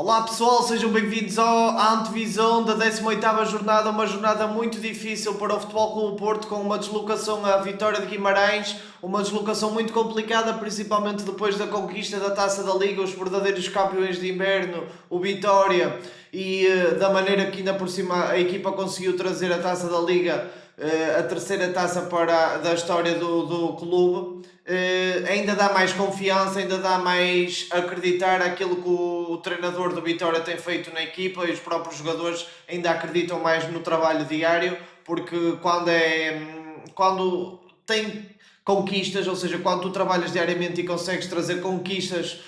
Olá pessoal, sejam bem-vindos à antevisão da 18ª jornada, uma jornada muito difícil para o Futebol Clube do Porto, com uma deslocação à Vitória de Guimarães, uma deslocação muito complicada, principalmente depois da conquista da Taça da Liga, os verdadeiros campeões de inverno, o Vitória, e da maneira que ainda por cima a equipa conseguiu trazer a Taça da Liga, a terceira taça da história do clube. Ainda dá mais confiança, ainda dá mais acreditar aquilo que o treinador do Vitória tem feito na equipa, e os próprios jogadores ainda acreditam mais no trabalho diário, porque quando tem conquistas, ou seja, quando tu trabalhas diariamente e consegues trazer conquistas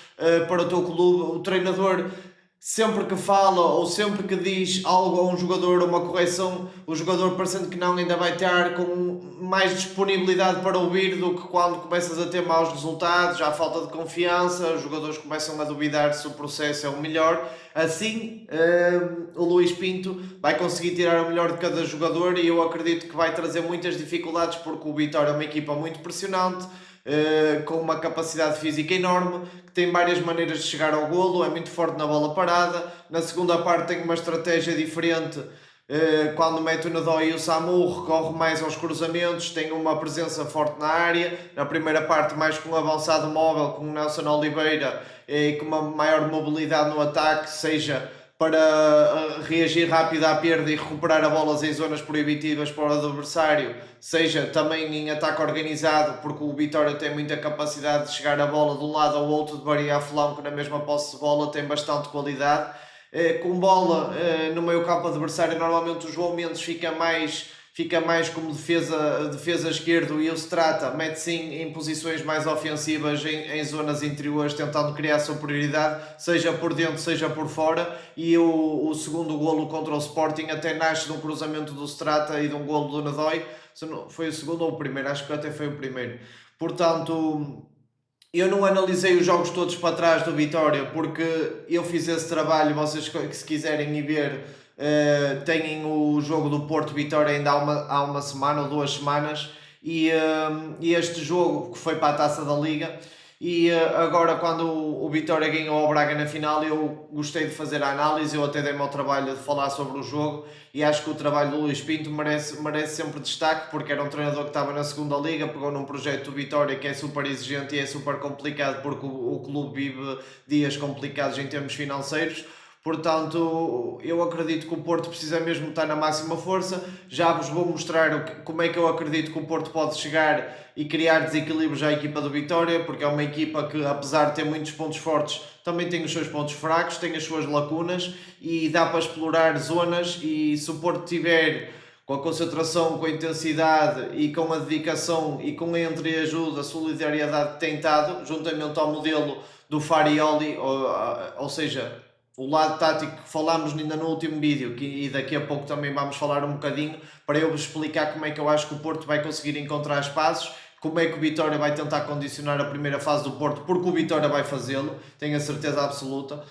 para o teu clube, o treinador, sempre que fala ou sempre que diz algo a um jogador, uma correção, o jogador, parecendo que não, ainda vai estar com mais disponibilidade para ouvir do que quando começas a ter maus resultados, já há falta de confiança, os jogadores começam a duvidar se o processo é o melhor. Assim, o Luís Pinto vai conseguir tirar o melhor de cada jogador, e eu acredito que vai trazer muitas dificuldades, porque o Vitória é uma equipa muito pressionante, com uma capacidade física enorme, que tem várias maneiras de chegar ao golo, é muito forte na bola parada. Na segunda parte tem uma estratégia diferente, quando mete o Nadoi e o Samu, recorre mais aos cruzamentos, tem uma presença forte na área. Na primeira parte mais com um avançado móvel, com o Nelson Oliveira, e com uma maior mobilidade no ataque, seja para reagir rápido à perda e recuperar a bolas em zonas proibitivas para o adversário, seja também em ataque organizado, porque o Vitória tem muita capacidade de chegar a bola de um lado ao outro, de variar flanco na mesma posse de bola, tem bastante qualidade. Com bola no meio campo adversário, normalmente o João Mendes fica mais como defesa esquerdo, e o Strata mete-se em posições mais ofensivas, em zonas interiores, tentando criar superioridade, seja por dentro, seja por fora. E o segundo golo contra o Sporting até nasce de um cruzamento do Strata e de um golo do Nadoi. Foi o segundo ou o primeiro? Acho que até foi o primeiro. Portanto, eu não analisei os jogos todos para trás do Vitória, porque eu fiz esse trabalho. Vocês que se quiserem ir ver, têm o jogo do Porto Vitória ainda há uma semana ou 2 semanas, e este jogo que foi para a Taça da Liga. E agora, quando o Vitória ganhou ao Braga na final, eu gostei de fazer a análise, eu até dei-me ao trabalho de falar sobre o jogo, e acho que o trabalho do Luís Pinto merece sempre destaque, porque era um treinador que estava na segunda liga, pegou num projeto do Vitória que é super exigente e é super complicado, porque o clube vive dias complicados em termos financeiros. Portanto, eu acredito que o Porto precisa mesmo estar na máxima força. Já vos vou mostrar como é que eu acredito que o Porto pode chegar e criar desequilíbrios à equipa do Vitória, porque é uma equipa que, apesar de ter muitos pontos fortes, também tem os seus pontos fracos, tem as suas lacunas, e dá para explorar zonas. E se o Porto tiver com a concentração, com a intensidade e com a dedicação e com a entreajuda, a solidariedade que tem estado, juntamente ao modelo do Farioli, ou seja, o lado tático que falámos ainda no último vídeo, e daqui a pouco também vamos falar um bocadinho, para eu vos explicar como é que eu acho que o Porto vai conseguir encontrar espaços, como é que o Vitória vai tentar condicionar a primeira fase do Porto, porque o Vitória vai fazê-lo, tenho a certeza absoluta.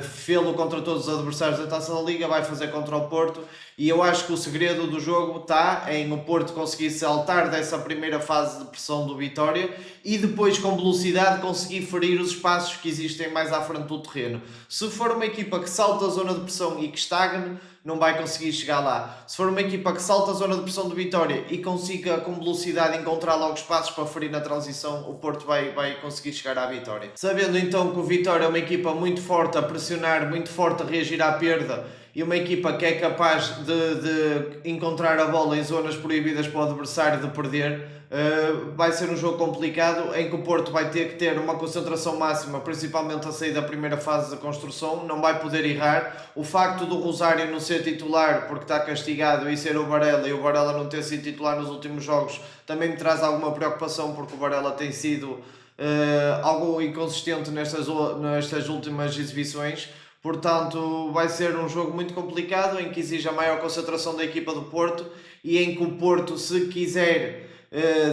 Fê-lo contra todos os adversários da Taça da Liga, vai fazer contra o Porto, e eu acho que o segredo do jogo está em o Porto conseguir saltar dessa primeira fase de pressão do Vitória, e depois, com velocidade, conseguir ferir os espaços que existem mais à frente do terreno. Se for uma equipa que salta a zona de pressão e que estagne, não vai conseguir chegar lá. Se for uma equipa que salta a zona de pressão do Vitória e consiga com velocidade encontrar logo espaços para ferir na transição, o Porto vai conseguir chegar à vitória. Sabendo então que o Vitória é uma equipa muito forte a pressionar, muito forte a reagir à perda, e uma equipa que é capaz de encontrar a bola em zonas proibidas para o adversário de perder, vai ser um jogo complicado, em que o Porto vai ter que ter uma concentração máxima, principalmente a sair da primeira fase da construção, não vai poder errar. O facto do Rosário não ser titular porque está castigado, e ser o Varela, e o Varela não ter sido titular nos últimos jogos, também me traz alguma preocupação, porque o Varela tem sido algo inconsistente nestas últimas exibições. Portanto, vai ser um jogo muito complicado, em que exige a maior concentração da equipa do Porto, e em que o Porto, se quiser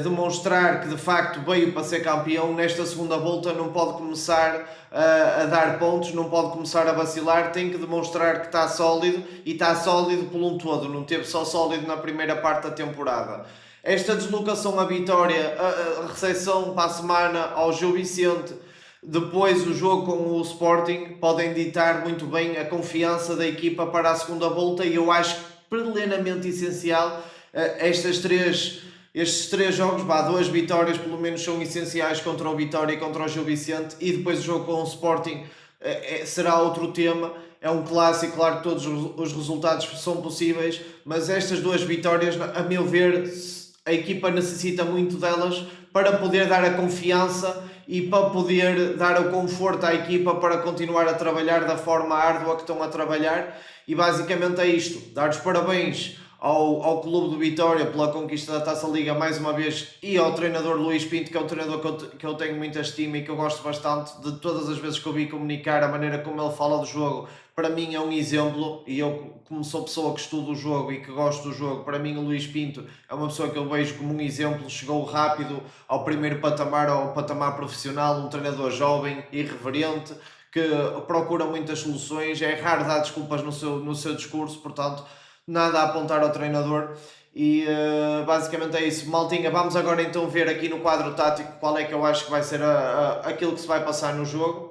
demonstrar que de facto veio para ser campeão, nesta segunda volta não pode começar a dar pontos, não pode começar a vacilar, tem que demonstrar que está sólido, e está sólido por um todo, não teve só sólido na primeira parte da temporada. Esta deslocação à Vitória, a recepção para a semana ao Gil Vicente, Depois o jogo com o Sporting podem ditar muito bem a confiança da equipa para a segunda volta e eu acho plenamente essencial estes três jogos, 2 vitórias pelo menos são essenciais contra o Vitória e contra o Gil Vicente e depois o jogo com o Sporting será outro tema. É um clássico, claro que todos os resultados são possíveis, mas estas 2 vitórias, a meu ver, a equipa necessita muito delas para poder dar a confiança e para poder dar o conforto à equipa para continuar a trabalhar da forma árdua que estão a trabalhar. E basicamente é isto: dar os parabéns ao Clube do Vitória pela conquista da Taça Liga mais uma vez e ao treinador Luís Pinto, que é um treinador que eu tenho muita estima e que eu gosto bastante. De todas as vezes que eu vi comunicar, a maneira como ele fala do jogo, para mim é um exemplo, e eu, como sou pessoa que estudo o jogo e que gosto do jogo, para mim o Luís Pinto é uma pessoa que eu vejo como um exemplo. Chegou rápido ao primeiro patamar, ao patamar profissional, um treinador jovem, irreverente, que procura muitas soluções, é raro dar desculpas no seu discurso, portanto nada a apontar ao treinador. E basicamente é isso, maltinha. Vamos agora então ver aqui no quadro tático qual é que eu acho que vai ser aquilo que se vai passar no jogo.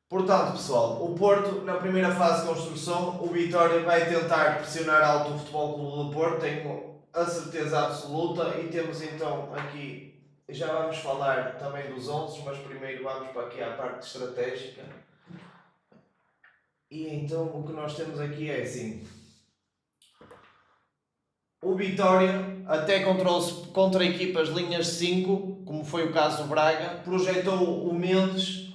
Portanto, pessoal, o Porto, na primeira fase de construção, o Vitória vai tentar pressionar alto o Futebol Clube do Porto, tenho a certeza absoluta. E temos então aqui, já vamos falar também dos 11, mas primeiro vamos para aqui à parte estratégica. E então o que nós temos aqui é assim: o Vitória, até contra equipas linhas 5, como foi o caso do Braga, projetou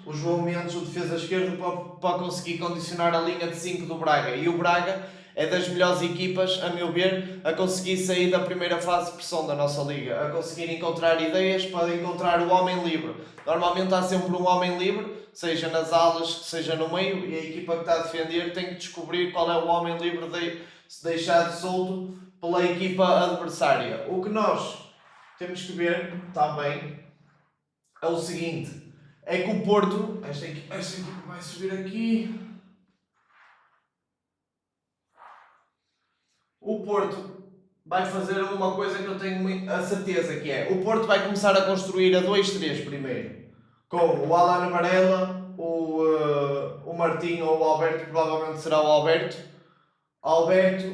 o João Mendes, o defesa esquerdo, para conseguir condicionar a linha de 5 do Braga. E o Braga é das melhores equipas, a meu ver, a conseguir sair da primeira fase de pressão da nossa liga, a conseguir encontrar ideias para encontrar o homem livre. Normalmente há sempre um homem livre, seja nas alas, seja no meio, e a equipa que está a defender tem que descobrir qual é o homem livre se deixado solto pela equipa adversária. O que nós temos que ver também é o seguinte: é que o Porto, esta equipa vai subir aqui, o Porto vai fazer uma coisa que eu tenho a certeza que é: o Porto vai começar a construir a 2-3 primeiro, com o Alan Varela, o Martinho ou o Alberto, provavelmente será o Alberto,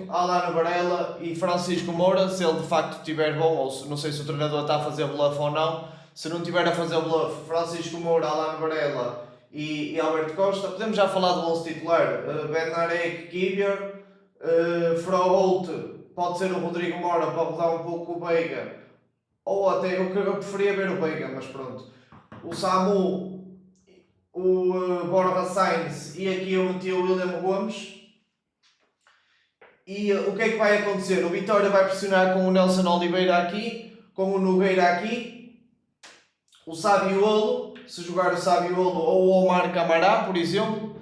Alan Varela e Francisco Moura, se ele de facto estiver bom, ou não sei se o treinador está a fazer bluff ou não. Se não estiver a fazer bluff, Francisco Moura, Alan Varela e Alberto Costa. Podemos já falar do 11 titular: Benarek, Kivior, Froholt, pode ser o Rodrigo Moura para rodar um pouco o Veiga, ou até eu preferia ver o Veiga, mas pronto. O Samu, o Borja Sainz, e aqui eu meti o William Gomes. E o que é que vai acontecer? O Vitória vai pressionar com o Nelson Oliveira aqui, com o Nogueira aqui, o Saviolo, se jogar o Saviolo, ou o Omar Camará, por exemplo,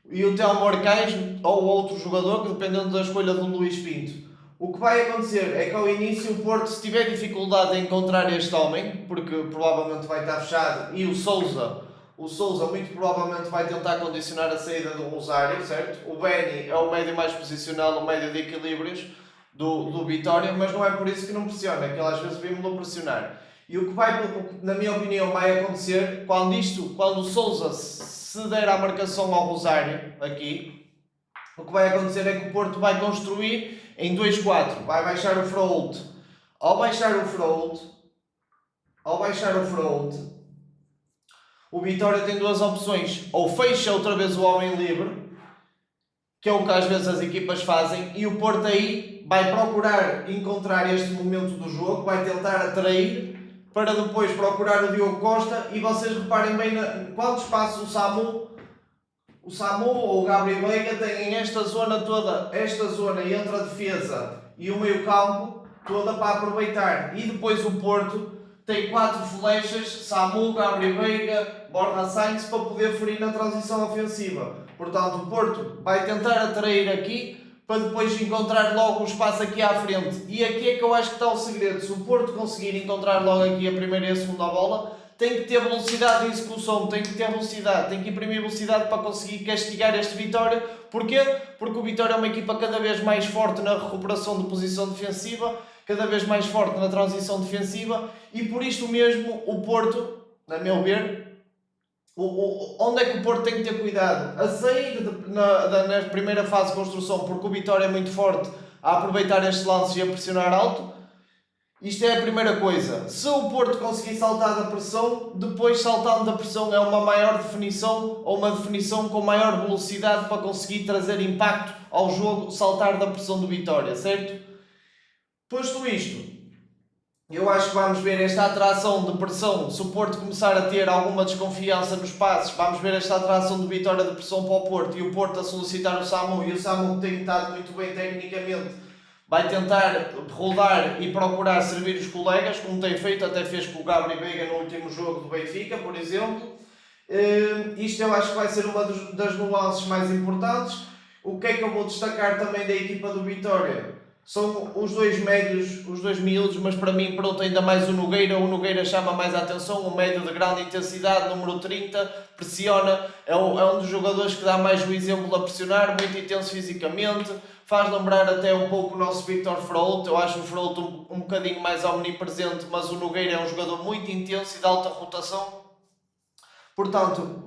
e o Telmo Arcais ou outro jogador, que dependendo da escolha do Luís Pinto. O que vai acontecer é que ao início o Porto, se tiver dificuldade em encontrar este homem, porque provavelmente vai estar fechado, e o Sousa muito provavelmente vai tentar condicionar a saída do Rosário, certo? O Benny é o médio mais posicional, o médio de equilíbrios do Vitória, mas não é por isso que não pressiona, que ele às vezes vem-me pressionar. E o que na minha opinião, vai acontecer, quando o Sousa se der a marcação ao Rosário, aqui, o que vai acontecer é que o Porto vai construir em 2-4, vai baixar o Froholt. Ao baixar o Froholt, o Vitória tem duas opções: ou fecha outra vez o homem livre, que é o que às vezes as equipas fazem, e o Porto aí vai procurar encontrar este momento do jogo, vai tentar atrair para depois procurar o Diogo Costa. E vocês reparem bem quanto espaço o Samu ou o Gabriel Veiga têm esta zona toda, esta zona entre a defesa e o meio campo toda para aproveitar. E depois o Porto tem 4 flechas: Samu, Gabriel Veiga, Borja Sainz, para poder ferir na transição ofensiva. Portanto, o Porto vai tentar atrair aqui para depois encontrar logo o espaço aqui à frente. E aqui é que eu acho que está o segredo: se o Porto conseguir encontrar logo aqui a primeira e a segunda bola, tem que ter velocidade de execução, tem que ter velocidade, tem que imprimir velocidade para conseguir castigar este Vitória. Porquê? Porque o Vitória é uma equipa cada vez mais forte na recuperação de posição defensiva, cada vez mais forte na transição defensiva, e por isto mesmo o Porto, a meu ver, onde é que o Porto tem que ter cuidado? A sair na primeira fase de construção, porque o Vitória é muito forte, a aproveitar estes lances e a pressionar alto. Isto é a primeira coisa. Se o Porto conseguir saltar da pressão, depois saltando da pressão é uma maior definição ou uma definição com maior velocidade para conseguir trazer impacto ao jogo, saltar da pressão do Vitória, certo? Posto isto, eu acho que vamos ver esta atração de pressão. Se o Porto começar a ter alguma desconfiança nos passos, vamos ver esta atração de Vitória de pressão para o Porto e o Porto a solicitar o Samu, e o Samu tem estado muito bem tecnicamente, vai tentar rodar e procurar servir os colegas, como tem feito, até fez com o Gabriel Veiga no último jogo do Benfica, por exemplo. Isto eu acho que vai ser uma das nuances mais importantes. O que é que eu vou destacar também da equipa do Vitória? São os dois médios, os dois miúdos, mas para mim, pronto, ainda mais o Nogueira chama mais a atenção, um médio de grande intensidade, número 30, pressiona, é um dos jogadores que dá mais o exemplo a pressionar, muito intenso fisicamente, faz lembrar até um pouco o nosso Víctor Frault. Eu acho o Frault um bocadinho mais omnipresente, mas o Nogueira é um jogador muito intenso e de alta rotação. Portanto,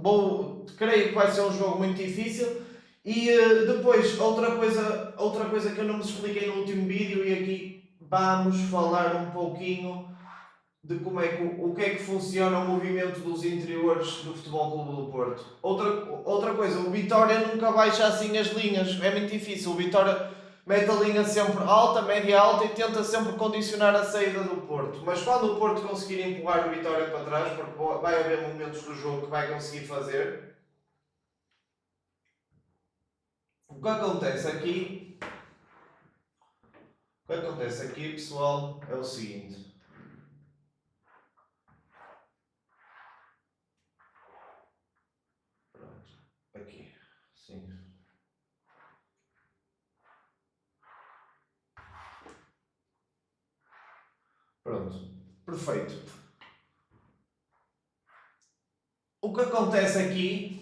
creio que vai ser um jogo muito difícil. E depois, outra coisa que eu não me expliquei no último vídeo, e aqui vamos falar um pouquinho de como é que, o que é que funciona o movimento dos interiores do Futebol Clube do Porto. Outra coisa, o Vitória nunca baixa assim as linhas, é muito difícil. O Vitória mete a linha sempre alta, média alta e tenta sempre condicionar a saída do Porto. Mas quando o Porto conseguir empurrar o Vitória para trás, porque vai haver momentos do jogo que vai conseguir fazer, o que acontece aqui, pessoal, é o seguinte. Pronto, aqui, sim. Pronto, perfeito. O que acontece aqui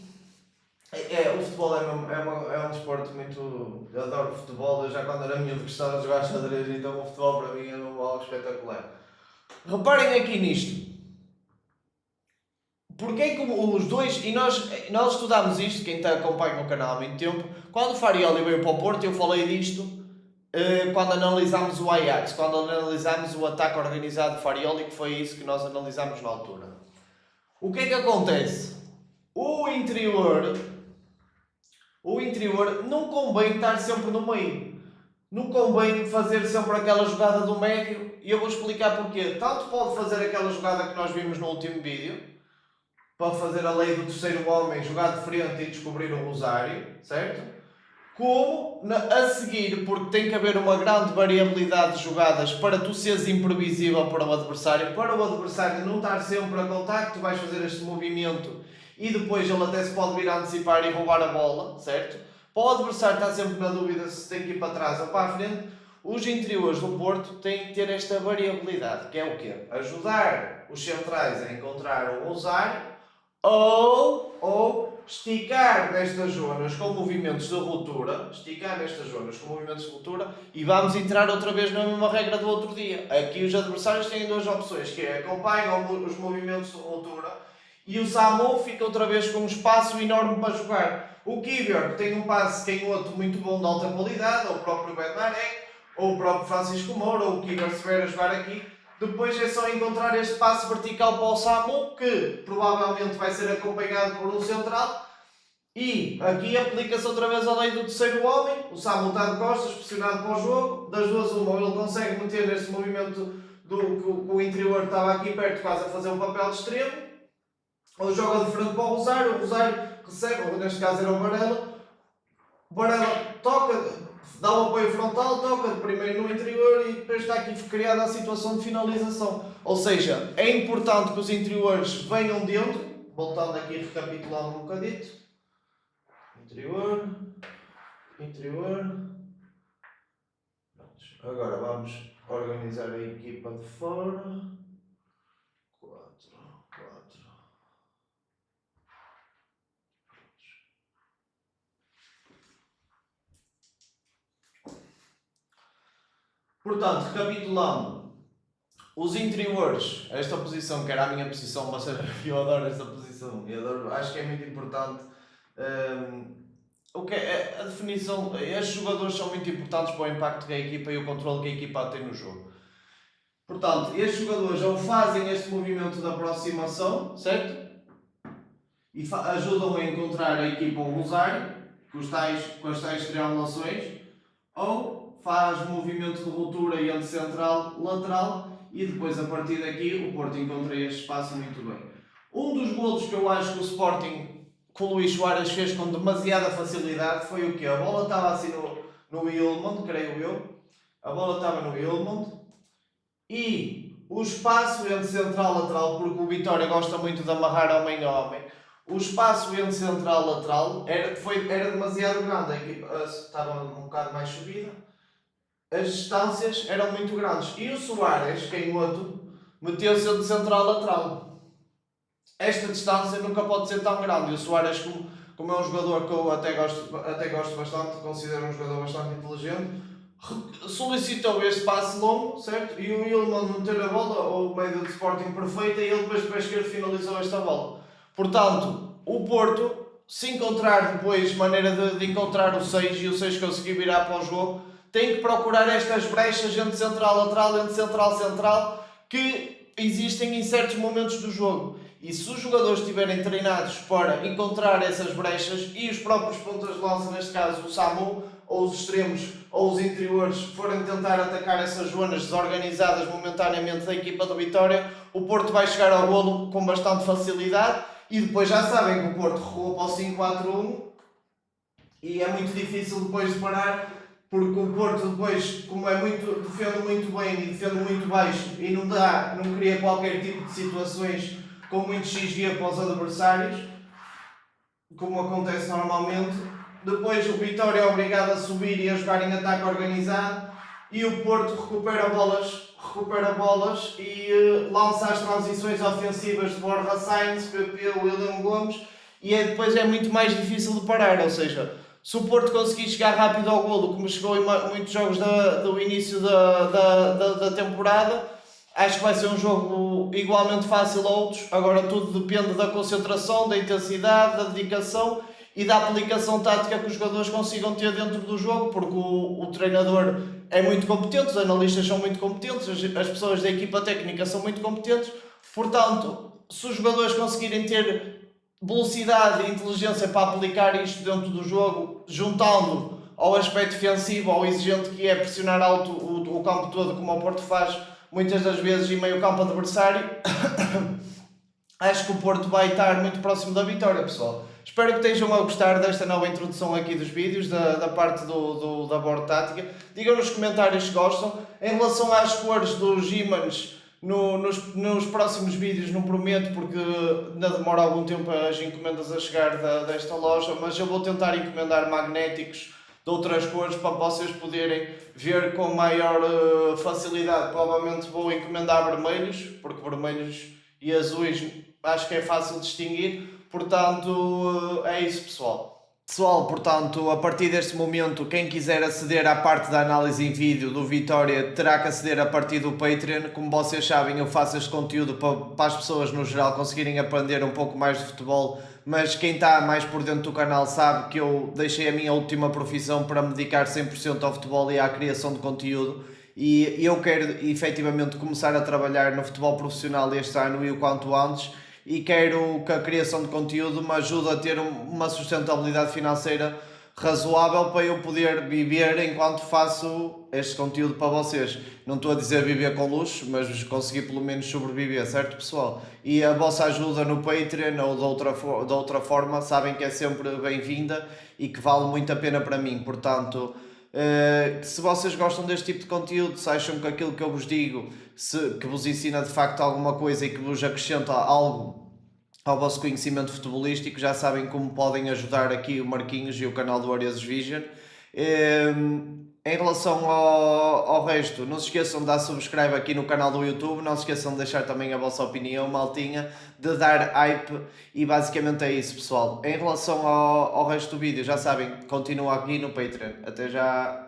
o futebol é um desporto muito. Eu adoro futebol, eu já quando era miúdo gostava de jogar xadrez, então o futebol para mim é algo espetacular. Reparem aqui nisto. Porque é que os dois, e nós estudámos isto, quem acompanha o canal há muito tempo, quando o Farioli veio para o Porto, eu falei disto quando analisámos o Ajax, quando analisámos o ataque organizado do Farioli, que foi isso que nós analisámos na altura. O que é que acontece? O interior não convém estar sempre no meio. Não convém fazer sempre aquela jogada do médio, e eu vou explicar porquê. Tanto pode fazer aquela jogada que nós vimos no último vídeo, para fazer a lei do terceiro homem, jogar de frente e descobrir o rosário, certo? Como a seguir, porque tem que haver uma grande variabilidade de jogadas para tu seres imprevisível para o adversário não estar sempre a contacto, tu vais fazer este movimento e depois ele até se pode vir a antecipar e roubar a bola, certo? Para o adversário estar sempre na dúvida se tem que ir para trás ou para a frente, os interiores do Porto têm que ter esta variabilidade, que é o quê? Ajudar os centrais a encontrar o rosário ou esticar nestas zonas com movimentos de ruptura, e vamos entrar outra vez na mesma regra do outro dia. Aqui os adversários têm duas opções, que é acompanham os movimentos de ruptura e o Samu fica outra vez com um espaço enorme para jogar. O Kivior tem um passe canhoto muito bom de alta qualidade, ou o próprio Bednarek, ou o próprio Francisco Moura, ou o Kivior se vier a jogar aqui. Depois é só encontrar este passe vertical para o Samu, que provavelmente vai ser acompanhado por um central. E aqui aplica-se outra vez a lei do terceiro homem. O Samu está de costas, pressionado para o jogo. Das duas, uma, ele consegue meter neste movimento que o interior estava aqui perto, quase a fazer um papel de extremo. Ou joga de frente para o Rosário recebe, ou neste caso era o Varela toca, dá um apoio frontal, toca de primeiro no interior e depois está aqui criada a situação de finalização. Ou seja, é importante que os interiores venham dentro, voltando aqui recapitulando um bocadito. Interior. Agora vamos organizar a equipa de fora. 4. Portanto, recapitulando, os interiores, esta posição que era a minha posição, mas eu adoro esta posição definição. Acho que é muito importante. A definição, estes jogadores são muito importantes para o impacto que a equipa e o controle que a equipa tem no jogo. Portanto, estes jogadores ou fazem este movimento de aproximação, certo? E ajudam a encontrar a equipa ao rosário, com as tais triangulações, ou faz movimento de ruptura entre central e lateral, e depois a partir daqui o Porto encontra este espaço muito bem. Um dos golos que eu acho que o Sporting com o Luís Soares fez com demasiada facilidade foi o quê? A bola estava assim no Ilmond, creio eu. A bola estava no Ilmond. E o espaço entre central e lateral, porque o Vitória gosta muito de amarrar homem a homem, o espaço entre central e lateral era demasiado grande. A equipa estava um bocado mais subida. As distâncias eram muito grandes. E o Soares, canhoto, meteu-se entre central e lateral. Esta distância nunca pode ser tão grande. E o Soares, como é um jogador que eu até gosto bastante, considero um jogador bastante inteligente, solicitou este passe longo, certo? E o Ilman meteu a bola, o meio de Sporting perfeito, e ele depois de pé esquerdo finalizou esta bola. Portanto, o Porto, se encontrar depois maneira de encontrar o 6 e o 6 conseguir virar para o jogo, tem que procurar estas brechas entre central-lateral, entre central-central, que existem em certos momentos do jogo. E se os jogadores estiverem treinados para encontrar essas brechas e os próprios pontas de lança, neste caso o Samu, ou os extremos ou os interiores, forem tentar atacar essas zonas desorganizadas momentaneamente da equipa do Vitória, o Porto vai chegar ao golo com bastante facilidade. E depois já sabem que o Porto recuou para o 5-4-1 e é muito difícil depois de parar, porque o Porto depois, como defende muito bem e defende muito baixo e não cria qualquer tipo de situações com muito XG para os adversários, como acontece normalmente, depois o Vitória é obrigado a subir e a jogar em ataque organizado, e o Porto recupera bolas e lança as transições ofensivas de Borja Sainz, PP, William Gomes, e depois é muito mais difícil de parar. Ou seja, se o Porto conseguir chegar rápido ao golo, como chegou em muitos jogos do início da temporada, acho que vai ser um jogo igualmente fácil a outros. Agora tudo depende da concentração, da intensidade, da dedicação e da aplicação tática que os jogadores consigam ter dentro do jogo, porque o treinador é muito competente, os analistas são muito competentes, as pessoas da equipa técnica são muito competentes. Portanto, se os jogadores conseguirem ter velocidade e inteligência para aplicar isto dentro do jogo, juntando ao aspecto defensivo, ao exigente que é pressionar alto o campo todo, como o Porto faz muitas das vezes em meio campo adversário, acho que o Porto vai estar muito próximo da vitória, pessoal. Espero que estejam a gostar desta nova introdução aqui dos vídeos, da parte da board tática. Digam nos comentários se gostam. Em relação às cores dos ímãs, nos próximos vídeos não prometo, porque ainda demora algum tempo as encomendas a chegar desta loja, mas eu vou tentar encomendar magnéticos de outras cores para vocês poderem ver com maior facilidade. Provavelmente vou encomendar vermelhos, porque vermelhos e azuis acho que é fácil distinguir. Portanto, é isso, pessoal. Portanto, a partir deste momento, quem quiser aceder à parte da análise em vídeo do Vitória terá que aceder a partir do Patreon. Como vocês sabem, eu faço este conteúdo para as pessoas no geral conseguirem aprender um pouco mais de futebol, mas quem está mais por dentro do canal sabe que eu deixei a minha última profissão para me dedicar 100% ao futebol e à criação de conteúdo. E eu quero efetivamente começar a trabalhar no futebol profissional este ano e o quanto antes. E quero que a criação de conteúdo me ajude a ter uma sustentabilidade financeira razoável para eu poder viver enquanto faço este conteúdo para vocês. Não estou a dizer viver com luxo, mas conseguir pelo menos sobreviver, certo, pessoal? E a vossa ajuda no Patreon ou de outra forma, sabem que é sempre bem-vinda e que vale muito a pena para mim. Portanto, se vocês gostam deste tipo de conteúdo, se acham que aquilo que eu vos digo que vos ensina de facto alguma coisa e que vos acrescenta algo ao vosso conhecimento futebolístico, já sabem como podem ajudar aqui o Marquinhos e o canal do Areas Vision. Em relação ao resto, não se esqueçam de dar subscribe aqui no canal do YouTube, não se esqueçam de deixar também a vossa opinião, maltinha, de dar hype, e basicamente é isso, pessoal. Em relação ao resto do vídeo, já sabem, continua aqui no Patreon. Até já!